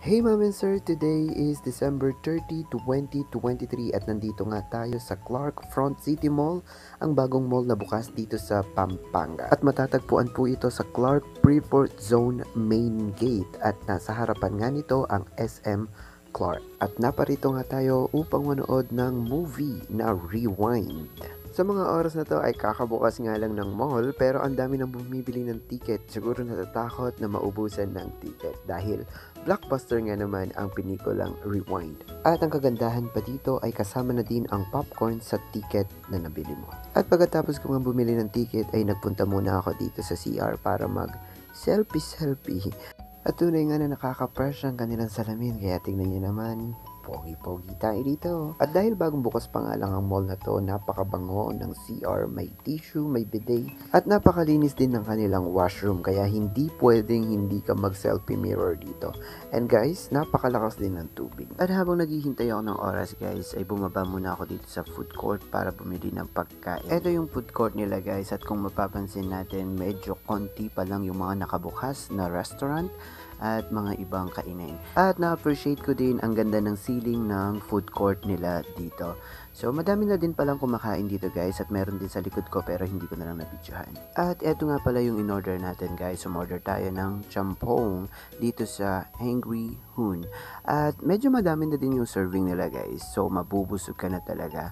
Hey ma'am and sir, today is December 30, 2023 at nandito nga tayo sa Clark Front City Mall, ang bagong mall na bukas dito sa Pampanga. At matatagpuan po ito sa Clark Freeport Zone Main Gate at nasa harapan nga nito ang SM Clark. At naparito nga tayo upang manood ng movie na Rewind. Sa mga oras na to ay kakabukas nga lang ng mall pero ang dami nang bumibili ng ticket. Siguro natatakot na maubusan ng ticket dahil blockbuster nga naman ang pinikulang Rewind. At ang kagandahan pa dito ay kasama na din ang popcorn sa ticket na nabili mo. At pagkatapos ko nga bumili ng ticket ay nagpunta muna ako dito sa CR para mag selfie. At tunay nga na nakaka-fresh ang kanilang salamin kaya tingnan nyo naman. Pogi-pogi tayo dito. At dahil bagong bukas pa nga lang ang mall na to, napakabango ng CR, may tissue, may bidet, at napakalinis din ng kanilang washroom, kaya hindi pwedeng hindi ka mag-selfie mirror dito. And guys, napakalakas din ng tubig. At habang naghihintay ako ng oras guys, ay bumaba muna ako dito sa food court para bumili ng pagkain. Ito yung food court nila guys, at kung mapapansin natin, medyo konti pa lang yung mga nakabukas na restaurant at mga ibang kainin. At na-appreciate ko din ang ganda ng ceiling ng food court nila dito. So madami na din palang kumakain dito guys at meron din sa likod ko pero hindi ko na lang nabidyohan. At eto nga pala yung in-order natin guys. Umorder tayo ng champong dito sa Angry Hoon. At medyo madami na din yung serving nila guys. So mabubusog ka na talaga.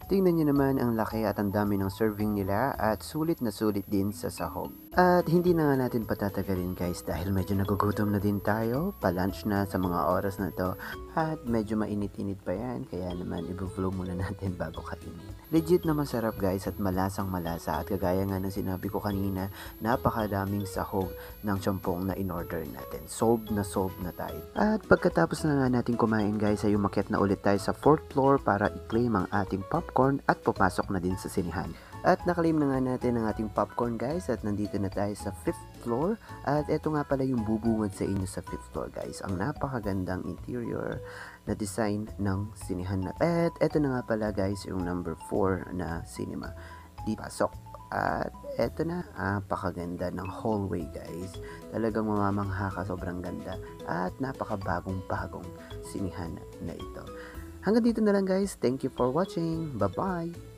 Tingnan nyo naman ang laki at ang dami ng serving nila at sulit na sulit din sa sahog. At hindi na nga natin patatagalin guys dahil medyo nagugutom na din tayo, pa-lunch na sa mga oras na to at medyo mainit-init pa yan kaya naman i-vlog muna natin bago kainin. Legit na masarap guys at malasang malasa at kagaya nga ng sinabi ko kanina, napakadaming sahog ng champong na in-order natin. Solved na tayo. At pagkatapos na nga natin kumain guys ay umakyat na ulit tayo sa 4th floor para i-claim ang ating popcorn at papasok na din sa sinihan. At nakalim na nga natin ang ating popcorn guys at nandito na tayo sa 5th floor at eto nga pala yung bubungad sa inyo sa 5th floor guys. Ang napakagandang interior na design ng sinihan na. At eto na nga pala guys yung number 4 na cinema. Di pasok. At eto na, napakaganda ng hallway guys. Talagang mamamangha ka, sobrang ganda. At napakabagong sinihan na ito. Hanggang dito na lang guys. Thank you for watching. Bye-bye!